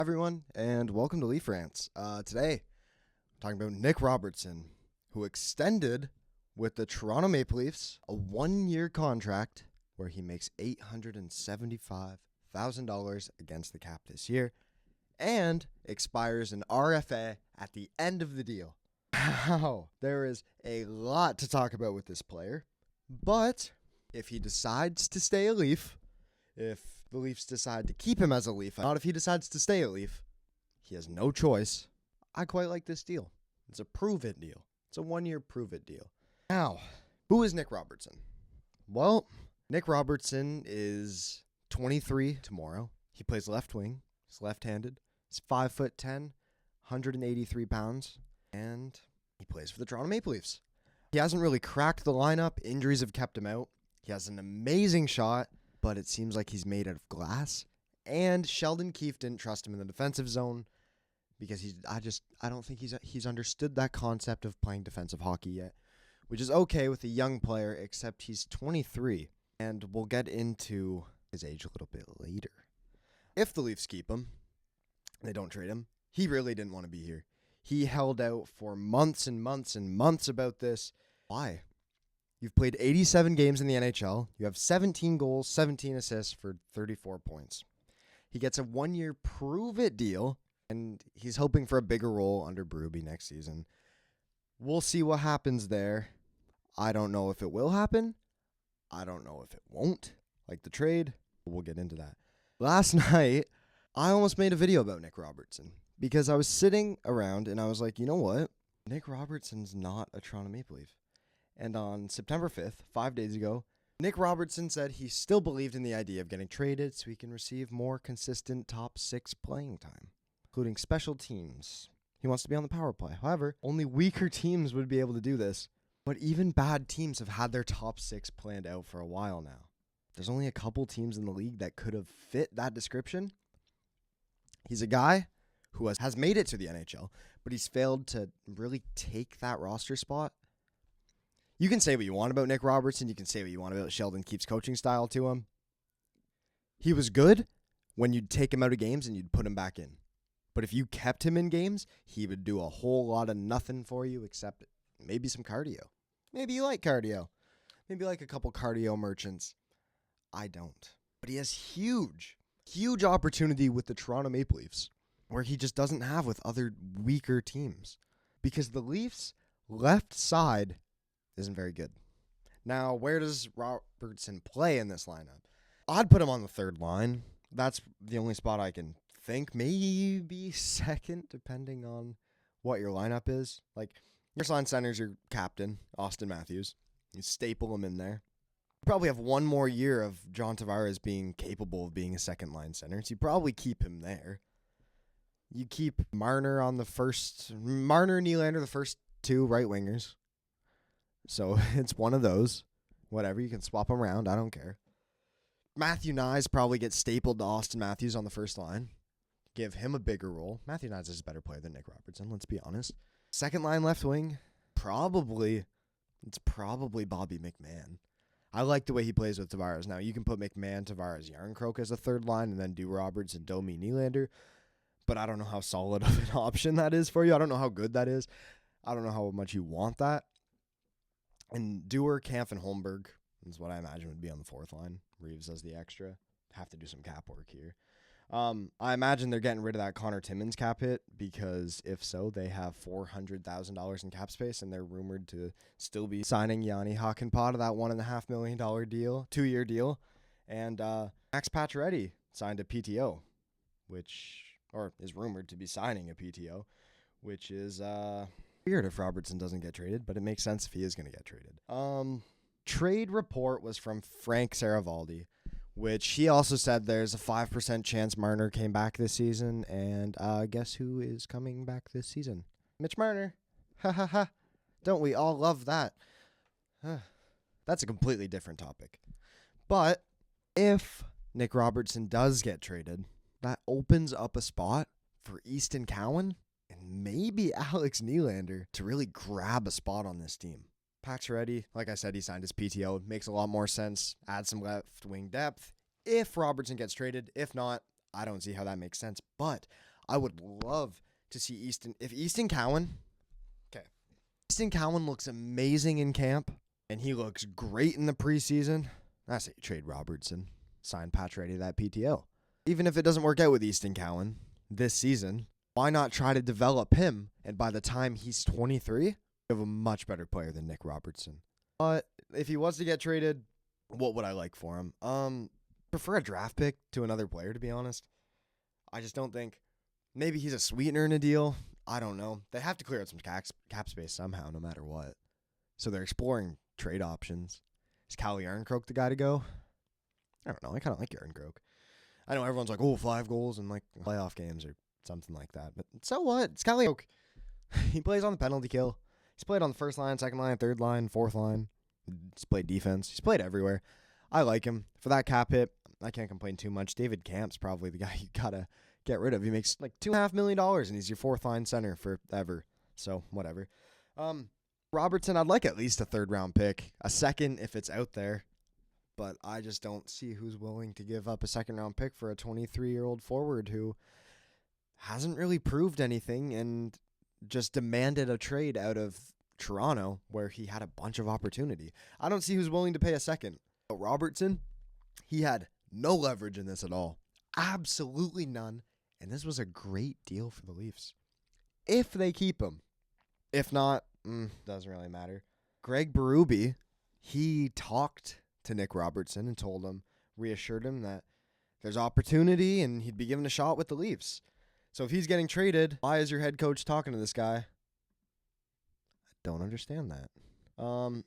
Everyone, and welcome to Leaf Rants. Today, I'm talking about Nick Robertson, who extended with the Toronto Maple Leafs a one-year contract where he makes $875,000 against the cap this year and expires an RFA at the end of the deal. Wow, there is a lot to talk about with this player, but if he decides to stay a Leaf, if the Leafs decide to keep him as a Leaf, not if he decides to stay a Leaf, he has no choice. I quite like this deal. It's a prove-it deal. It's a one-year prove-it deal. Now, who is Nick Robertson? Well, Nick Robertson is 23 tomorrow. He plays left wing. He's left-handed. He's 5'10", 183 pounds, and he plays for the Toronto Maple Leafs. He hasn't really cracked the lineup. Injuries have kept him out. He has an amazing shot, but it seems like he's made out of glass. And Sheldon Keefe didn't trust him in the defensive zone because I don't think he's understood that concept of playing defensive hockey yet, which is okay with a young player, except he's 23, and we'll get into his age a little bit later. If the Leafs keep him, they don't trade him, he really didn't want to be here. He held out for months and months and months about this. Why? You've played 87 games in the NHL. You have 17 goals, 17 assists for 34 points. He gets a one-year prove-it deal, and he's hoping for a bigger role under Berube next season. We'll see what happens there. I don't know if it will happen. I don't know if it won't, like the trade. We'll get into that. Last night, I almost made a video about Nick Robertson because I was sitting around, and I was like, you know what? Nick Robertson's not a Toronto Maple Leaf. And on September 5th, 5 days ago, Nick Robertson said he still believed in the idea of getting traded so he can receive more consistent top six playing time, including special teams. He wants to be on the power play. However, only weaker teams would be able to do this. But even bad teams have had their top six planned out for a while now. There's only a couple teams in the league that could have fit that description. He's a guy who has made it to the NHL, but he's failed to really take that roster spot. You can say what you want about Nick Robertson. You can say what you want about Sheldon Keefe's coaching style to him. He was good when you'd take him out of games and you'd put him back in. But if you kept him in games, he would do a whole lot of nothing for you except maybe some cardio. Maybe you like cardio. Maybe like a couple cardio merchants. I don't. But he has huge opportunity with the Toronto Maple Leafs where he just doesn't have with other weaker teams. Because the Leafs' left side isn't very good. Now, where does Robertson play in this lineup? I'd put him on the third line. That's the only spot I can think. Maybe second, depending on what your lineup is. Like, your line center's your captain, Austin Matthews. You staple him in there. You probably have one more year of John Tavares being capable of being a second line center, so you probably keep him there. You keep Marner and Nylander, the first two right wingers. So it's one of those. Whatever, you can swap them around. I don't care. Matthew Nyes probably gets stapled to Austin Matthews on the first line. Give him a bigger role. Matthew Nyes is a better player than Nick Robertson, let's be honest. Second line left wing, it's probably Bobby McMahon. I like the way he plays with Tavares. Now, you can put McMahon, Tavares, Yarncroke as a third line and then do Robertson, Domi, Nylander. But I don't know how solid of an option that is for you. I don't know how good that is. I don't know how much you want that. And Dewar, Kampf, and Holmberg is what I imagine would be on the fourth line. Reeves as the extra. Have to do some cap work here. I imagine they're getting rid of that Connor Timmins cap hit because if so, they have $400,000 in cap space, and they're rumored to still be signing Yanni Hakanpää to that $1.5 million deal, 2-year deal. And Max Pacioretty signed a PTO, or is rumored to be signing a PTO, which is weird if Robertson doesn't get traded, but it makes sense if he is going to get traded. Trade report was from Frank Saravaldi, which he also said there's a 5% chance Marner came back this season, and guess who is coming back this season? Mitch Marner. Ha ha ha. Don't we all love that? That's a completely different topic. But if Nick Robertson does get traded, that opens up a spot for Easton Cowan and maybe Alex Nylander to really grab a spot on this team. Pacioretty, like I said, he signed his PTO. Makes a lot more sense. Add some left wing depth if Robertson gets traded. If not, I don't see how that makes sense. But I would love to see Easton Cowan. Okay. Easton Cowan looks amazing in camp, and he looks great in the preseason. I say trade Robertson. Sign Pacioretty that PTO. Even if it doesn't work out with Easton Cowan this season, why not try to develop him? And by the time he's 23, you have a much better player than Nick Robertson. But if he was to get traded, what would I like for him? Prefer a draft pick to another player, to be honest. I just don't think. Maybe he's a sweetener in a deal. I don't know. They have to clear out some cap space somehow, no matter what. So they're exploring trade options. Is Calle Yarncroke the guy to go? I don't know. I kind of like Yarncroke. I know everyone's like, 5 goals in like playoff games or something like that. But so what? It's Calle Yarncroke. He plays on the penalty kill. He's played on the first line, second line, third line, fourth line. He's played defense. He's played everywhere. I like him. For that cap hit, I can't complain too much. David Kamp's probably the guy you gotta get rid of. He makes like $2.5 million, and he's your fourth line center forever. So whatever. Robertson, I'd like at least a third-round pick, a second if it's out there, but I just don't see who's willing to give up a second-round pick for a 23-year-old forward who hasn't really proved anything and just demanded a trade out of Toronto where he had a bunch of opportunity. I don't see who's willing to pay a second. But Robertson, he had no leverage in this at all. Absolutely none. And this was a great deal for the Leafs. If they keep him. If not, doesn't really matter. Greg Berube, he talked to Nick Robertson and reassured him that there's opportunity and he'd be given a shot with the Leafs. So if he's getting traded, why is your head coach talking to this guy? I don't understand that.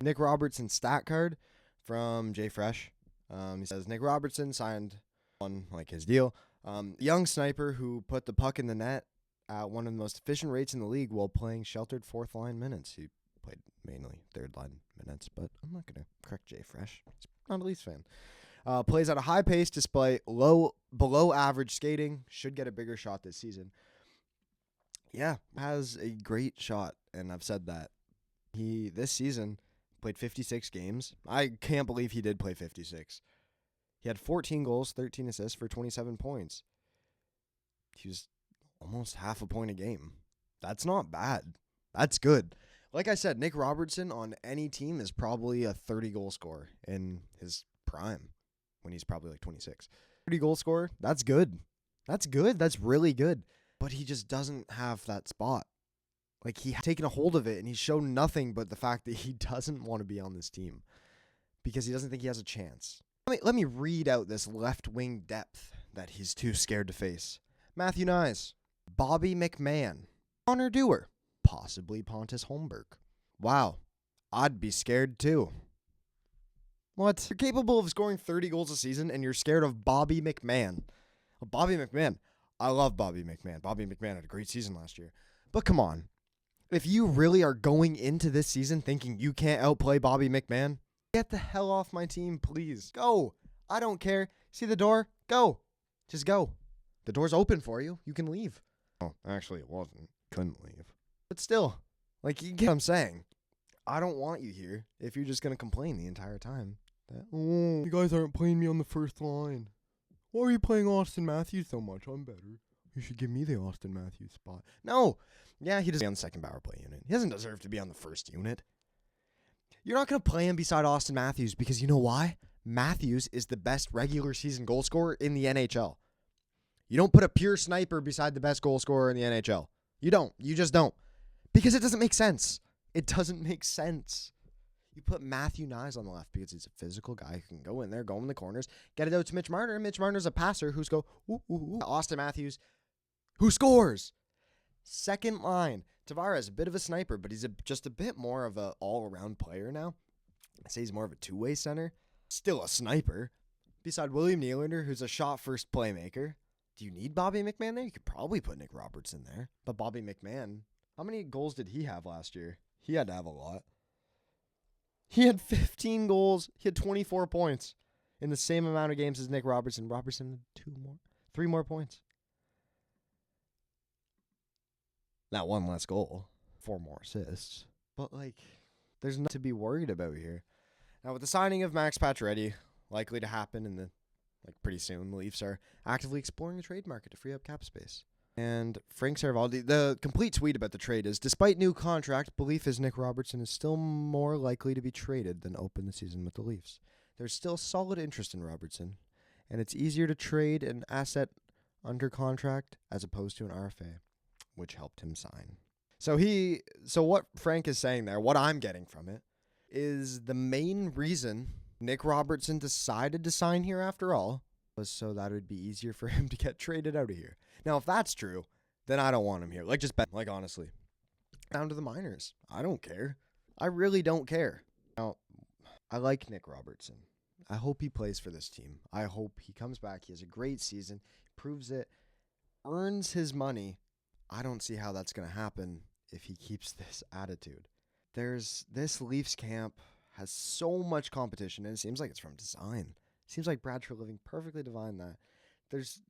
Nick Robertson stat card from Jay Fresh. He says Nick Robertson signed on like his deal. Young sniper who put the puck in the net at one of the most efficient rates in the league while playing sheltered fourth line minutes. He played mainly third line minutes, but I'm not going to correct Jay Fresh. He's not a Leafs fan. Plays at a high pace despite below average skating. Should get a bigger shot this season. Yeah, has a great shot, and I've said that. He, this season, played 56 games. I can't believe he did play 56. He had 14 goals, 13 assists for 27 points. He was almost half a point a game. That's not bad. That's good. Like I said, Nick Robertson on any team is probably a 30-goal scorer in his prime when he's probably like 26. 30-goal scorer, that's good. That's good. That's really good. But he just doesn't have that spot. Like, he had taken a hold of it, and he's shown nothing but the fact that he doesn't want to be on this team because he doesn't think he has a chance. Let me read out this left-wing depth that he's too scared to face. Matthew Nyes, Bobby McMahon, Connor Dewar, possibly Pontus Holmberg. Wow, I'd be scared too. What? You're capable of scoring 30 goals a season, and you're scared of Bobby McMahon. Well, Bobby McMahon, I love Bobby McMahon. Bobby McMahon had a great season last year. But come on. If you really are going into this season thinking you can't outplay Bobby McMahon, get the hell off my team, please. Go. I don't care. See the door? Go. Just go. The door's open for you. You can leave. Oh, actually, it wasn't. Couldn't leave. But still, like, you get what I'm saying. I don't want you here if you're just going to complain the entire time. That, you guys aren't playing me on the first line. Why are you playing Austin Matthews so much? I'm better. You should give me the Austin Matthews spot. No. Yeah, he doesn't be on the second power play unit. He doesn't deserve to be on the first unit. You're not going to play him beside Austin Matthews because you know why? Matthews is the best regular season goal scorer in the NHL. You don't put a pure sniper beside the best goal scorer in the NHL. You don't. You just don't. Because it doesn't make sense. It doesn't make sense. You put Matthew Nyes on the left because he's a physical guy who can go in there, go in the corners, get it out to Mitch Marner. Mitch Marner's a passer who's go, ooh, ooh, ooh. Austin Matthews, who scores. Second line. Tavares, a bit of a sniper, but he's just a bit more of an all-around player now. I say he's more of a two-way center. Still a sniper. Beside William Nylander, who's a shot-first playmaker. Do you need Bobby McMahon there? You could probably put Nick Robertson there. But Bobby McMahon, how many goals did he have last year? He had to have a lot. He had 15 goals. He had 24 points in the same amount of games as Nick Robertson. Robertson had 3 more points. Not 1 less goal, 4 more assists. But, like, there's nothing to be worried about here. Now, with the signing of Max Pacioretty likely to happen in the like pretty soon, the Leafs are actively exploring the trade market to free up cap space. And Frank Saravaldi, the complete tweet about the trade is, despite new contract, belief is Nick Robertson is still more likely to be traded than open the season with the Leafs. There's still solid interest in Robertson, and it's easier to trade an asset under contract as opposed to an RFA, which helped him sign. So what Frank is saying there, what I'm getting from it, is the main reason Nick Robertson decided to sign here after all was so that it would be easier for him to get traded out of here. Now, if that's true, then I don't want him here. Like honestly. Down to the minors. I don't care. I really don't care. Now, I like Nick Robertson. I hope he plays for this team. I hope he comes back. He has a great season, proves it, earns his money. I don't see how that's going to happen if he keeps this attitude. This Leafs camp has so much competition, and it seems like it's from design. It seems like Brad Treliving perfectly divined that. There's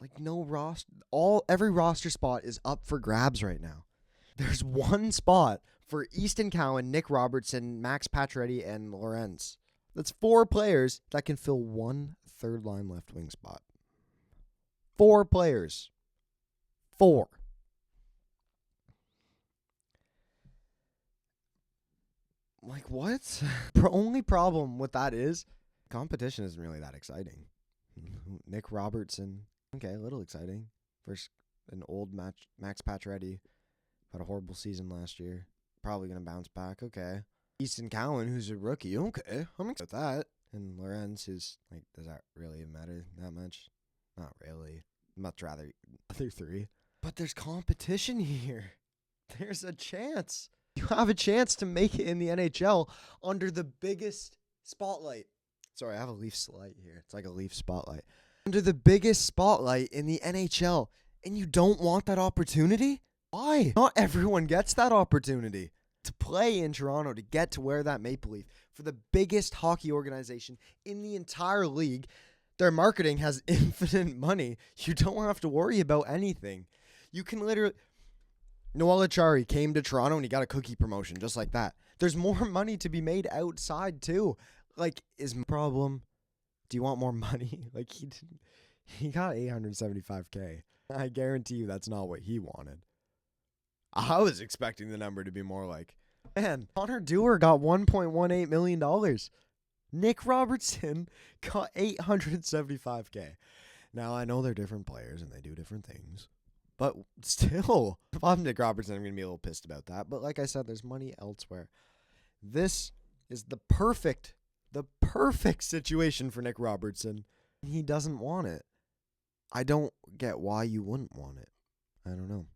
like no roster. Every roster spot is up for grabs right now. There's one spot for Easton Cowan, Nick Robertson, Max Pacioretty, and Lorenz. That's 4 players that can fill one third-line left wing spot. 4 players. 4. Like, what? Only problem with that is competition isn't really that exciting. Nick Robertson, okay, a little exciting. Versus an old Max Pacioretty, had a horrible season last year. Probably going to bounce back, okay. Easton Cowan, who's a rookie, okay, I'm excited with that. And Lorenz, who's, like, does that really matter that much? Not really. Much rather other 3. But there's competition here. There's a chance. You have a chance to make it in the NHL under the biggest spotlight. Sorry, I have a Leafs light here. It's like a Leaf spotlight. Under the biggest spotlight in the NHL. And you don't want that opportunity? Why? Not everyone gets that opportunity to play in Toronto, to get to wear that Maple Leaf for the biggest hockey organization in the entire league. Their marketing has infinite money. You don't have to worry about anything. You can literally... Noel Acciari came to Toronto and he got a cookie promotion just like that. There's more money to be made outside too. Like, is my problem? Do you want more money? Like, he got $875K. I guarantee you that's not what he wanted. I was expecting the number to be more like, man, Connor Dewar got $1.18 million. Nick Robertson got $875K. Now, I know they're different players and they do different things. But still, if I'm Nick Robertson, I'm going to be a little pissed about that. But like I said, there's money elsewhere. This is the perfect situation for Nick Robertson. He doesn't want it. I don't get why you wouldn't want it. I don't know.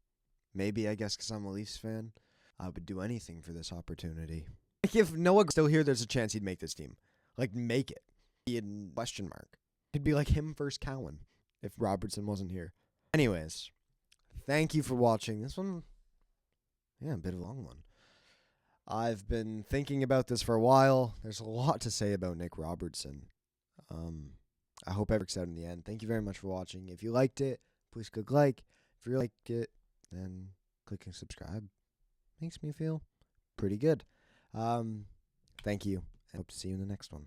Maybe, I guess, because I'm a Leafs fan, I would do anything for this opportunity. Like, if Noah was still here, there's a chance he'd make this team. Like, make it. In question mark. It'd be like him versus Cowan if Robertson wasn't here. Anyways, thank you for watching. This one, a bit of a long one. I've been thinking about this for a while. There's a lot to say about Nick Robertson. I hope it works out in the end. Thank you very much for watching. If you liked it, please click like. If you liked it, then clicking subscribe makes me feel pretty good. Thank you. I hope to see you in the next one.